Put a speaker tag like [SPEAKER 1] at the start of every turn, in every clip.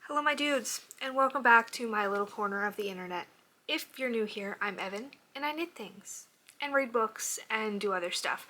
[SPEAKER 1] Hello my dudes, and welcome back to my little corner of the internet. If you're new here, I'm Evan, and I knit things, and read books, and do other stuff.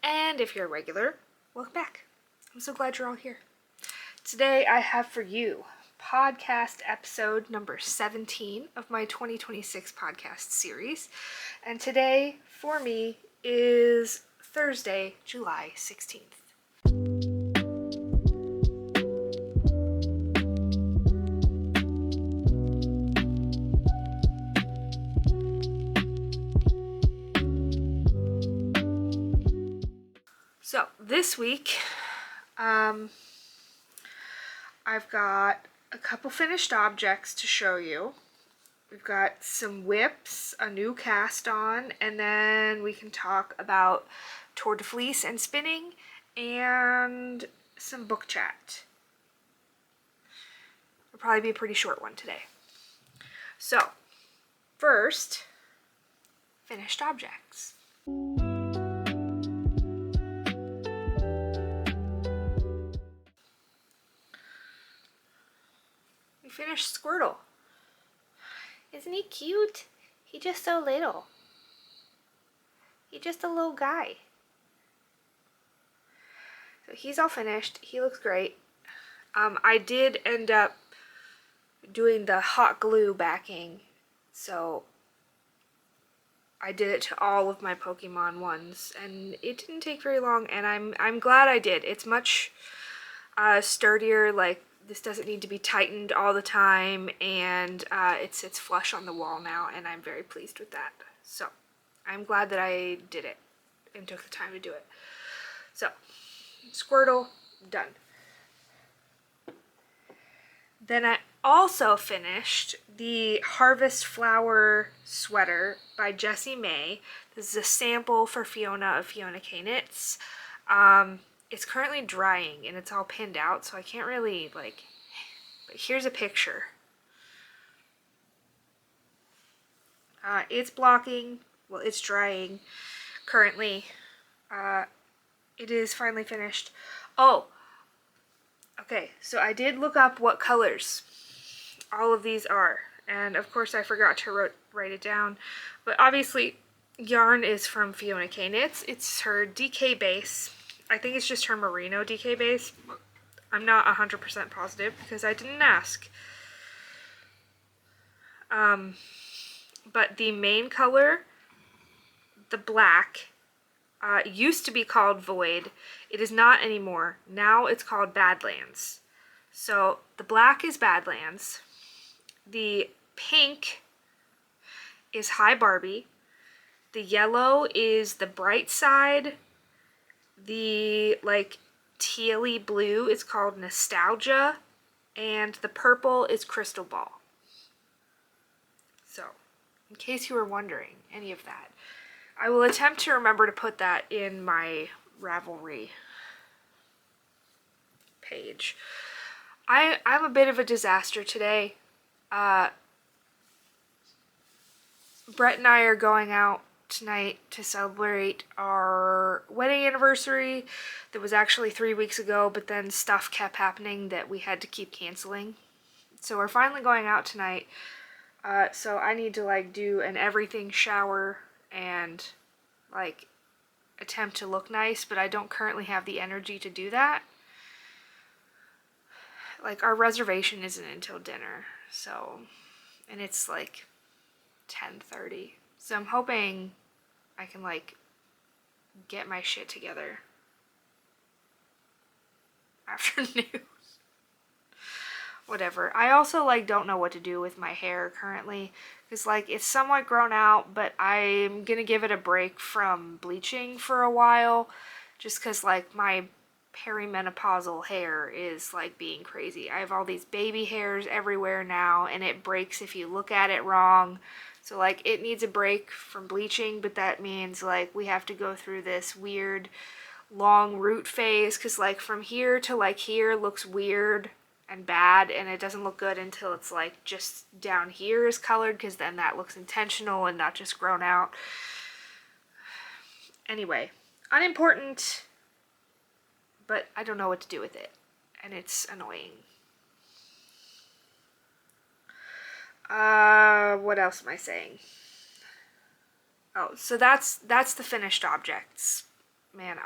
[SPEAKER 1] And if you're a regular, welcome back. I'm so glad you're all here. Today I have for you podcast episode number 17 of my 2026 podcast series. And today, for me, is Thursday, July 16th. So this week, I've got a couple finished objects to show you. We've got some whips, a new cast on, and then we can talk about tour de fleece and spinning, and some book chat. It'll probably be a pretty short one today. So, first, finished objects. Finished Squirtle. Isn't he cute? He's just so little. He's just a little guy. So he's all finished. He looks great. I did end up doing the hot glue backing, so I did it to all of my Pokemon ones, and it didn't take very long, and I'm glad I did. It's much sturdier. Like, this doesn't need to be tightened all the time, and it sits flush on the wall now, and I'm very pleased with that. So I'm glad that I did it and took the time to do it. So Squirtle, done. Then I also finished the Harvest Flower sweater by Jessie May. This is a sample for Fiona of Fiona Kay Knits. It's currently drying and it's all pinned out, so I can't really, but here's a picture. It's blocking, well, it's drying currently. It is finally finished. Oh, okay, so I did look up what colors all of these are, and of course I forgot to write it down, but obviously yarn is from Fiona Kay Knits. It's her DK base. I think it's just her Merino DK base. I'm not 100% positive because I didn't ask. But the main color, the black, used to be called Void. It is not anymore. Now it's called Badlands. So the black is Badlands. The pink is High Barbie. The yellow is the Bright Side. The tealy blue is called Nostalgia, and the purple is Crystal Ball. So, in case you were wondering any of that, I will attempt to remember to put that in my Ravelry page. I'm a bit of a disaster today. Brett and I are going out tonight to celebrate our wedding anniversary that was actually 3 weeks ago, but then stuff kept happening that we had to keep canceling. So we're finally going out tonight. So I need to do an everything shower and attempt to look nice, but I don't currently have the energy to do that. Our reservation isn't until dinner, so, and it's 10:30. So I'm hoping I can get my shit together after news. Whatever. I also don't know what to do with my hair currently, because it's somewhat grown out, but I'm gonna give it a break from bleaching for a while, just because my perimenopausal hair is being crazy. I have all these baby hairs everywhere now, and it breaks if you look at it wrong. So it needs a break from bleaching, but that means we have to go through this weird long root phase, because from here to here looks weird and bad, and it doesn't look good until it's just down here is colored, because then that looks intentional and not just grown out. Anyway, unimportant, but I don't know what to do with it, and it's annoying. What else am I saying? Oh, so that's the finished objects. Man,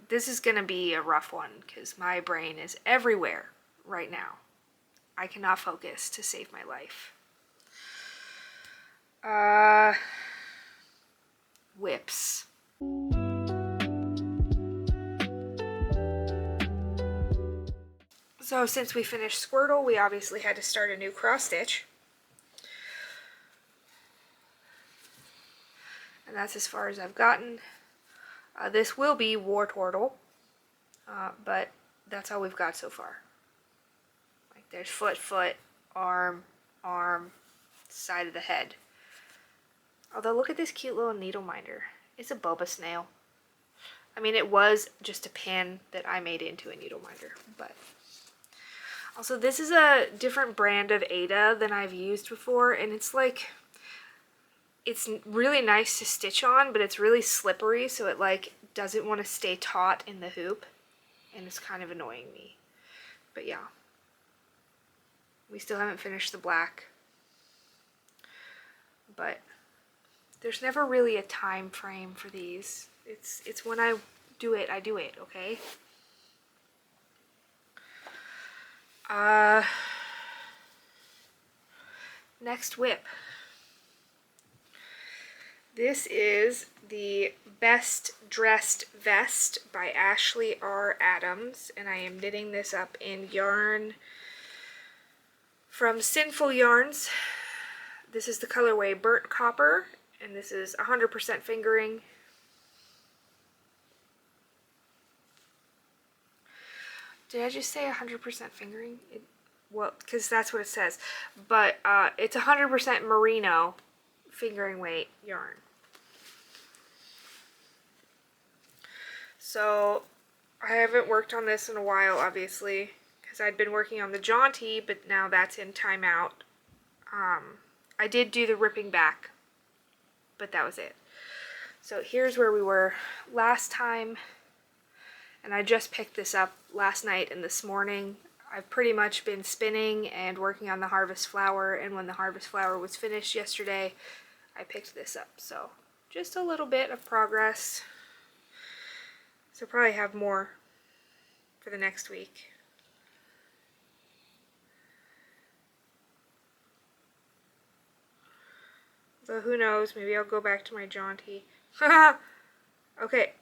[SPEAKER 1] this is gonna be a rough one because my brain is everywhere right now. I cannot focus to save my life. Whips. So since we finished Squirtle, we obviously had to start a new cross stitch. And that's as far as I've gotten. This will be Wartortle, but that's all we've got so far. Like there's foot, foot, arm, arm, side of the head. Although look at this cute little needle minder. It's a boba snail. I mean, it was just a pin that I made into a needle minder, but also this is a different brand of Aida than I've used before, and it's like, it's really nice to stitch on, but it's really slippery, so it like doesn't want to stay taut in the hoop, and it's kind of annoying me. But yeah, we still haven't finished the black, but there's never really a time frame for these. It's when I do it, okay? Next whip. This is the Best Dressed Vest by Ashley R. Adams, and I am knitting this up in yarn from Sinful Yarns. This is the colorway Burnt Copper, and this is 100% fingering. Did I just say 100% fingering? Well, because that's what it says. But it's 100% merino fingering weight yarn. So I haven't worked on this in a while, obviously, because I'd been working on the Jaunty, but now that's in timeout. I did do the ripping back, but that was it. So here's where we were last time, and I just picked this up last night and this morning. I've pretty much been spinning and working on the harvest flower, and when the harvest flower was finished yesterday, I picked this up. So just a little bit of progress. So probably have more for the next week. So who knows, maybe I'll go back to my Jaunty. Okay,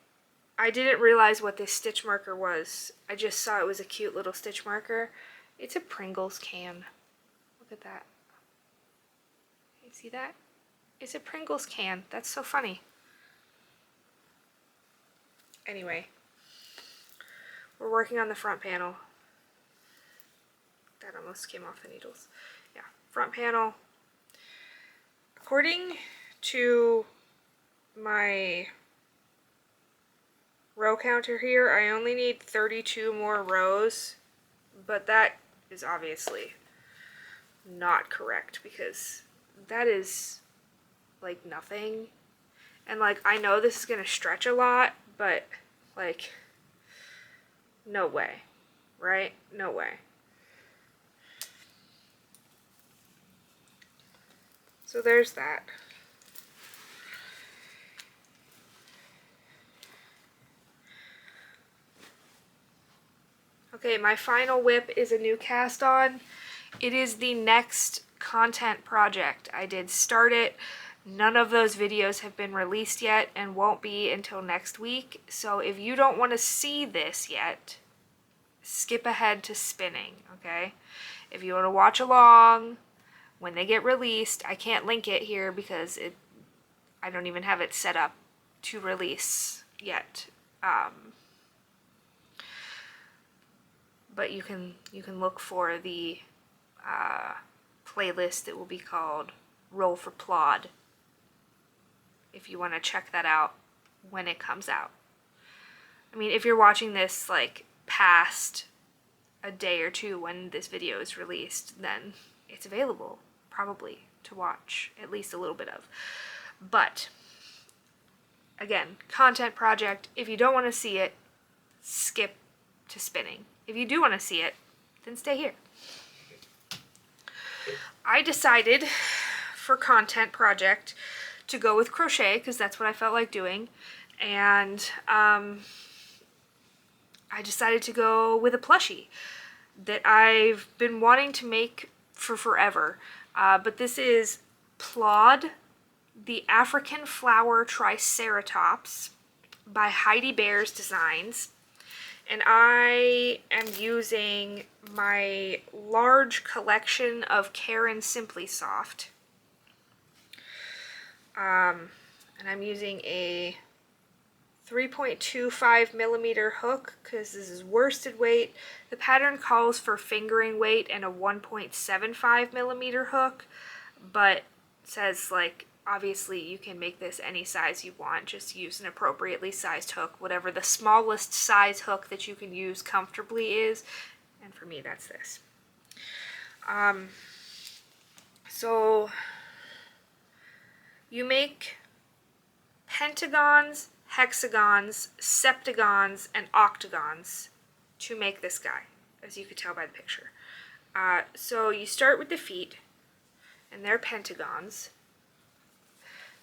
[SPEAKER 1] I didn't realize what this stitch marker was. I just saw it was a cute little stitch marker. It's a Pringles can. Look at that. You see that? It's a Pringles can. That's so funny. Anyway, we're working on the front panel. That almost came off the needles. Yeah, front panel. According to my row counter here, I only need 32 more rows, but that is obviously not correct because that is like nothing. And like, I know this is gonna stretch a lot, but like, no way, right? No way. So there's that. Okay, my final whip is a new cast on. It is the next content project. I did start it. None of those videos have been released yet and won't be until next week. So if you don't want to see this yet, skip ahead to spinning, okay? If you want to watch along when they get released, I can't link it here because I don't even have it set up to release yet. But you can look for the playlist that will be called Roll for Plod if you want to check that out when it comes out. I mean, if you're watching this like past a day or two when this video is released, then it's available probably to watch at least a little bit of. But again, content project. If you don't want to see it, skip to spinning. If you do want to see it, then stay here. I decided for content project to go with crochet because that's what I felt like doing, and I decided to go with a plushie that I've been wanting to make for forever, but this is Plod, the African Flower Triceratops by Heidi Bear's Designs. And I am using my large collection of Caron Simply Soft. And I'm using a 3.25 millimeter hook because this is worsted weight. The pattern calls for fingering weight and a 1.75 millimeter hook, but says like obviously you can make this any size you want, just use an appropriately sized hook, whatever the smallest size hook that you can use comfortably is, and for me that's this. So you make pentagons, hexagons, septagons, and octagons to make this guy, as you could tell by the picture. So you start with the feet, and they're pentagons.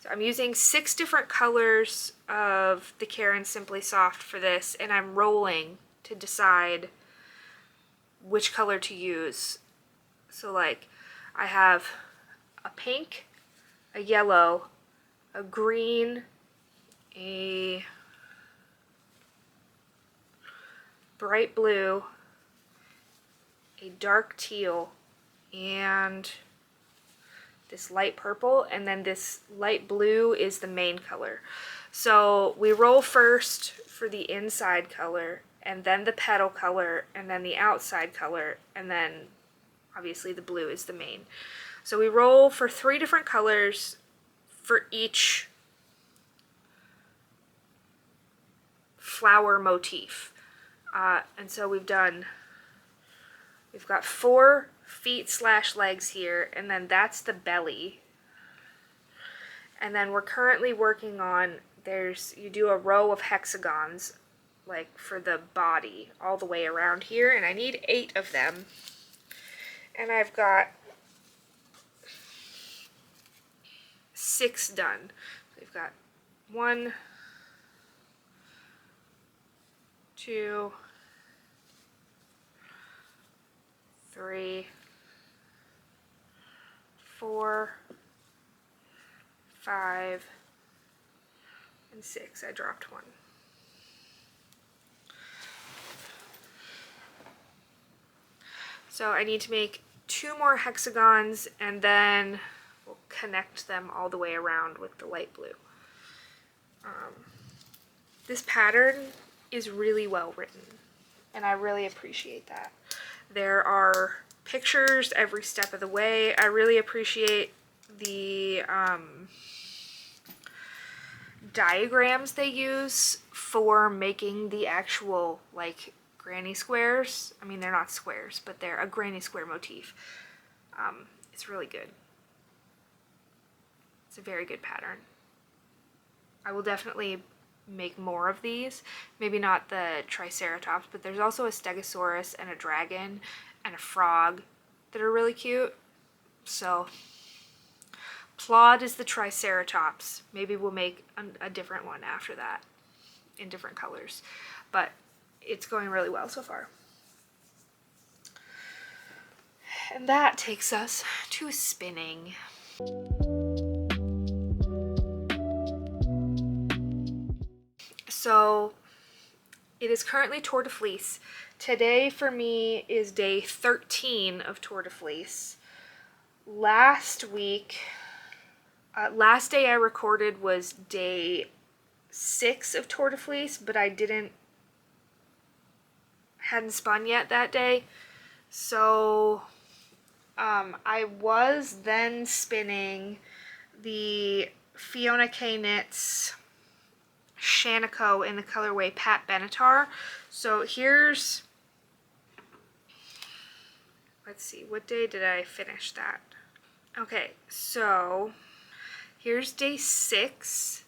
[SPEAKER 1] So I'm using 6 different colors of the Caron Simply Soft for this, and I'm rolling to decide which color to use. So like I have a pink, a yellow, a green, a bright blue, a dark teal, and this light purple, and then this light blue is the main color. So we roll first for the inside color, and then the petal color, and then the outside color, and then obviously the blue is the main. So we roll for 3 different colors for each flower motif. And so we've got 4 feet / legs here, and then that's the belly. And then we're currently working on, you do a row of hexagons like for the body all the way around here, and I need 8 of them. And I've got 6 done. We've got 1, 2, 3, 4, 5, and 6. I dropped 1. So I need to make 2 more hexagons, and then we'll connect them all the way around with the light blue. This pattern is really well written, and I really appreciate that. There are pictures every step of the way. I really appreciate the diagrams they use for making the actual like granny squares. I mean, they're not squares, but they're a granny square motif. It's really good. It's a very good pattern. I will definitely make more of these. Maybe not the Triceratops, but there's also a Stegosaurus and a dragon and a frog that are really cute. So Plod is the Triceratops. Maybe we'll make a different one after that in different colors, but it's going really well so far. And that takes us to spinning. So it is currently Tour de Fleece. Today for me is day 13 of Tour de Fleece. Last week, last day I recorded was day 6 of Tour de Fleece, but I hadn't spun yet that day. So I was then spinning the Fiona Kay Knits Shaniko in the colorway Pat Benatar. So here's, let's see, what day did I finish that? Okay, so here's day 6,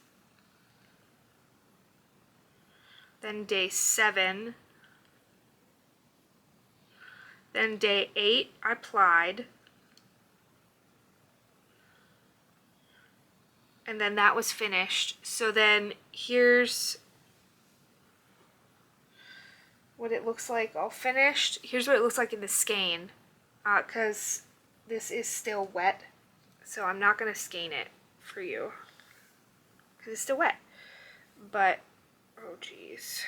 [SPEAKER 1] then day 7, then day 8 I plied, and then that was finished. So then here's what it looks like all finished. Here's what it looks like in the skein, because this is still wet, so I'm not going to skein it for you because it's still wet. But oh geez.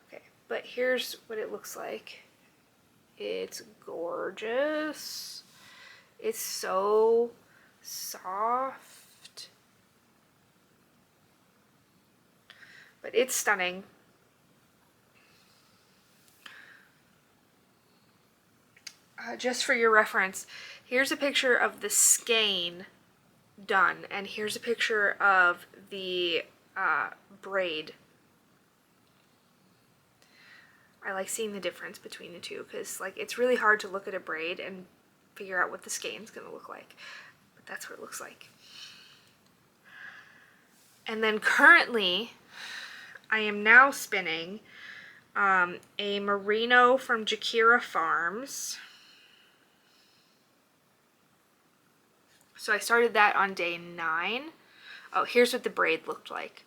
[SPEAKER 1] Okay, but here's what it looks like. It's gorgeous. It's so soft, but it's stunning. Just for your reference, here's a picture of the skein done, and here's a picture of the braid. I like seeing the difference between the two because like it's really hard to look at a braid and figure out what the skein's gonna look like, but that's what it looks like. And then currently I am now spinning a Merino from Jakira Farms. So I started that on day 9. Oh, here's what the braid looked like.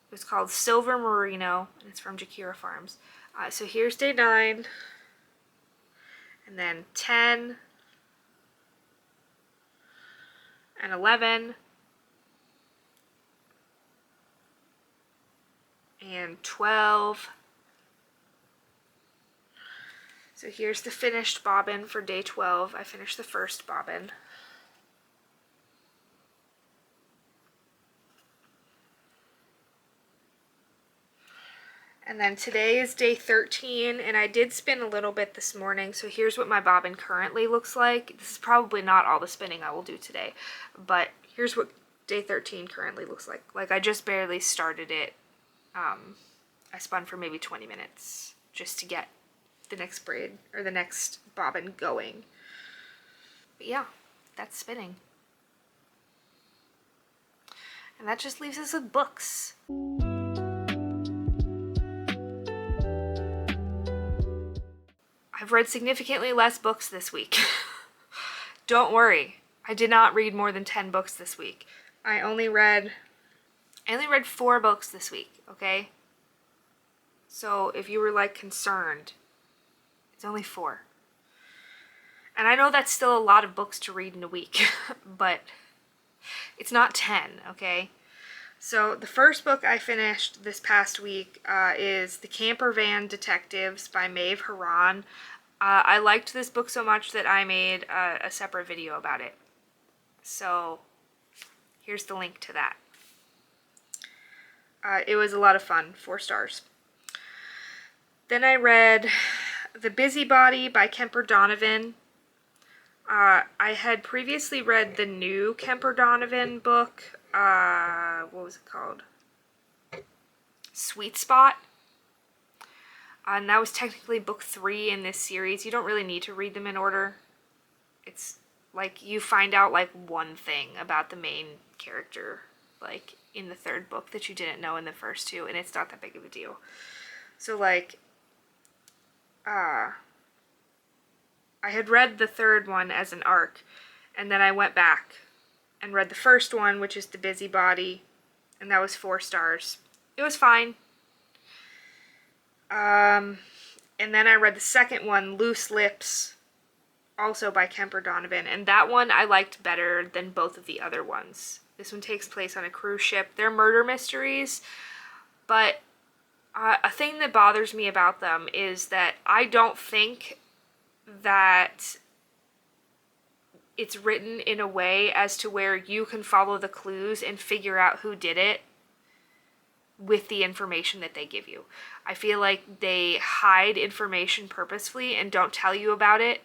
[SPEAKER 1] It was called Silver Merino, and it's from Jakira Farms. So here's day 9, and then 10, and 11, and 12. So here's the finished bobbin for day 12. I finished the first bobbin. And then today is day 13, and I did spin a little bit this morning, so here's what my bobbin currently looks like. This is probably not all the spinning I will do today, but here's what day 13 currently looks like. Like, I just barely started it. I spun for maybe 20 minutes just to get the next braid, or the next bobbin going. But yeah, that's spinning. And that just leaves us with books. I've read significantly less books this week. Don't worry, I did not read more than 10 books this week. I only read 4 books this week, okay? So if you were like concerned, it's only 4. And I know that's still a lot of books to read in a week, but it's not 10, okay? So the first book I finished this past week is The Camper Van Detectives by Maeve Haran. I liked this book so much that I made a separate video about it. So here's the link to that. It was a lot of fun, 4 stars. Then I read The Busybody by Kemper Donovan. I had previously read the new Kemper Donovan book. What was it called? Sweet Spot. And that was technically book 3 in this series. You don't really need to read them in order. It's like you find out like one thing about the main character like in the 3rd book that you didn't know in the first 2, and it's not that big of a deal. So like I had read the 3rd one as an arc, and then I went back and read the first one, which is The Busybody, and that was 4 stars. It was fine. And then I read the second one, Loose Lips, also by Kemper Donovan, and that one I liked better than both of the other ones. This one takes place on a cruise ship. They're murder mysteries, but a thing that bothers me about them is that I don't think that it's written in a way as to where you can follow the clues and figure out who did it with the information that they give you. I feel like they hide information purposefully and don't tell you about it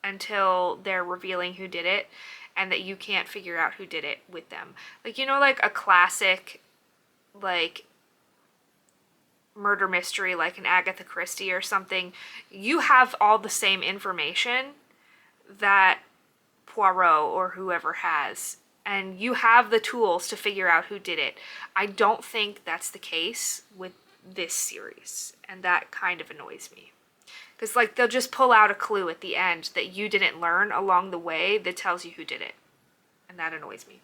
[SPEAKER 1] until they're revealing who did it, and that you can't figure out who did it with them. Like, you know, like a classic, like, murder mystery, like an Agatha Christie or something, you have all the same information that Poirot or whoever has, and you have the tools to figure out who did it. I don't think that's the case with this series, and that kind of annoys me. Because, like, they'll just pull out a clue at the end that you didn't learn along the way that tells you who did it. And that annoys me.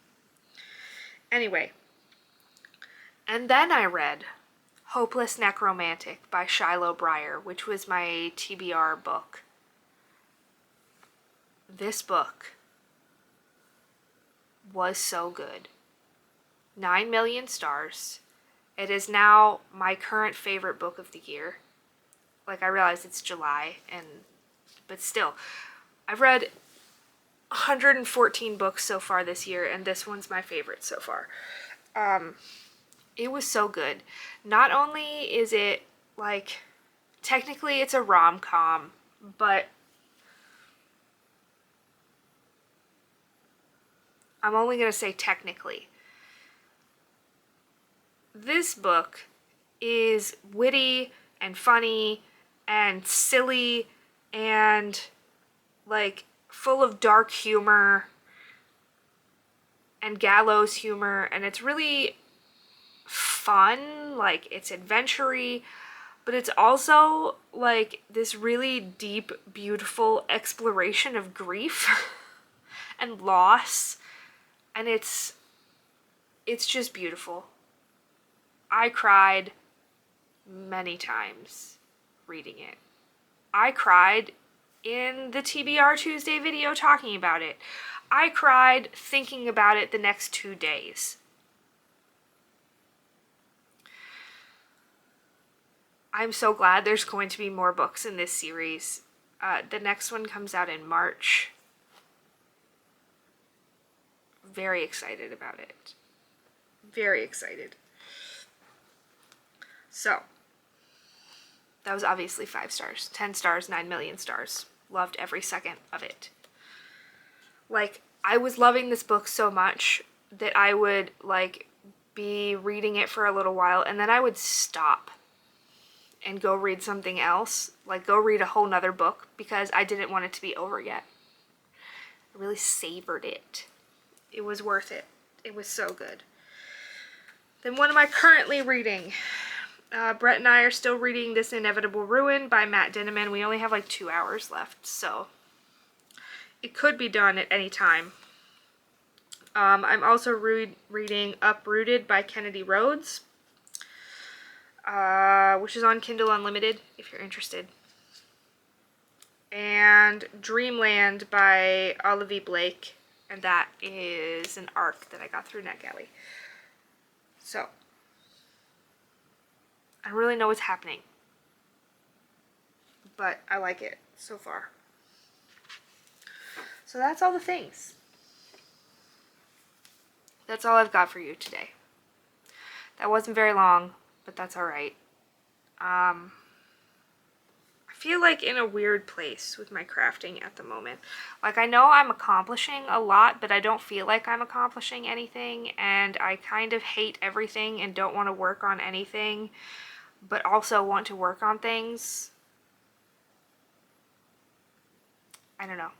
[SPEAKER 1] Anyway. And then I read Hopeless Necromantic by Shiloh Breyer, which was my TBR book. This book was so good. 9 million stars. It is now my current favorite book of the year. Like, I realize it's July, but still, I've read 114 books so far this year, and this one's my favorite so far. It was so good. Not only is it, like, technically it's a rom-com, but I'm only going to say technically. This book is witty and funny and silly and, like, full of dark humor and gallows humor, and it's really fun. Like, it's adventure-y, but it's also, like, this really deep, beautiful exploration of grief and loss, and it's just beautiful. I cried many times reading it. I cried in the TBR Tuesday video talking about it. I cried thinking about it the next 2 days. I'm so glad there's going to be more books in this series. The next one comes out in March. Very excited about it. Very excited. So, that was obviously 5 stars. 10 stars, 9 million stars. Loved every second of it. Like, I was loving this book so much that I would, like, be reading it for a little while, and then I would stop and go read something else. Like, go read a whole nother book, because I didn't want it to be over yet. I really savored it. It was worth it. It was so good. Then what am I currently reading? Brett and I are still reading This Inevitable Ruin by Matt Dinniman. We only have like 2 hours left, so it could be done at any time. I'm also reading Uprooted by Kennedy Rhodes, which is on Kindle Unlimited if you're interested. And Dreamland by Olivia Blake, and that is an ARC that I got through NetGalley. So, I don't really know what's happening, but I like it so far. So that's all the things. That's all I've got for you today. That wasn't very long, but that's alright. I feel like in a weird place with my crafting at the moment. Like, I know I'm accomplishing a lot, but I don't feel like I'm accomplishing anything, and I kind of hate everything and don't want to work on anything, but also want to work on things. I don't know.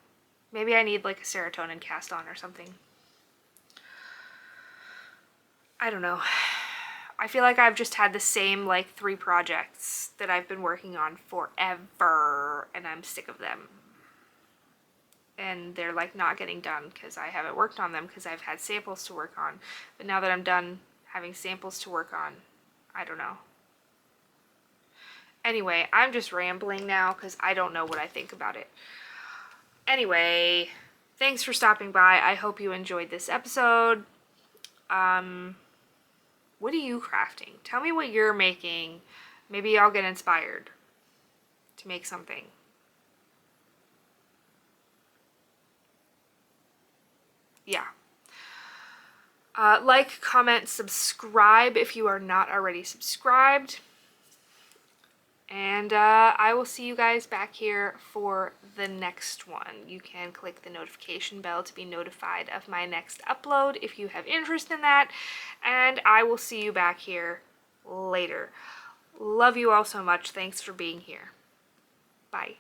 [SPEAKER 1] Maybe I need like a serotonin cast on or something. I don't know. I feel like I've just had the same like 3 projects that I've been working on forever, and I'm sick of them. And they're like not getting done because I haven't worked on them because I've had samples to work on. But now that I'm done having samples to work on, I don't know. Anyway, I'm just rambling now because I don't know what I think about it. Anyway, thanks for stopping by. I hope you enjoyed this episode. What are you crafting? Tell me what you're making. Maybe I'll get inspired to make something. Yeah. Like, comment, subscribe if you are not already subscribed. And I will see you guys back here for the next one. You can click the notification bell to be notified of my next upload if you have interest in that. And I will see you back here later. Love you all so much. Thanks for being here. Bye.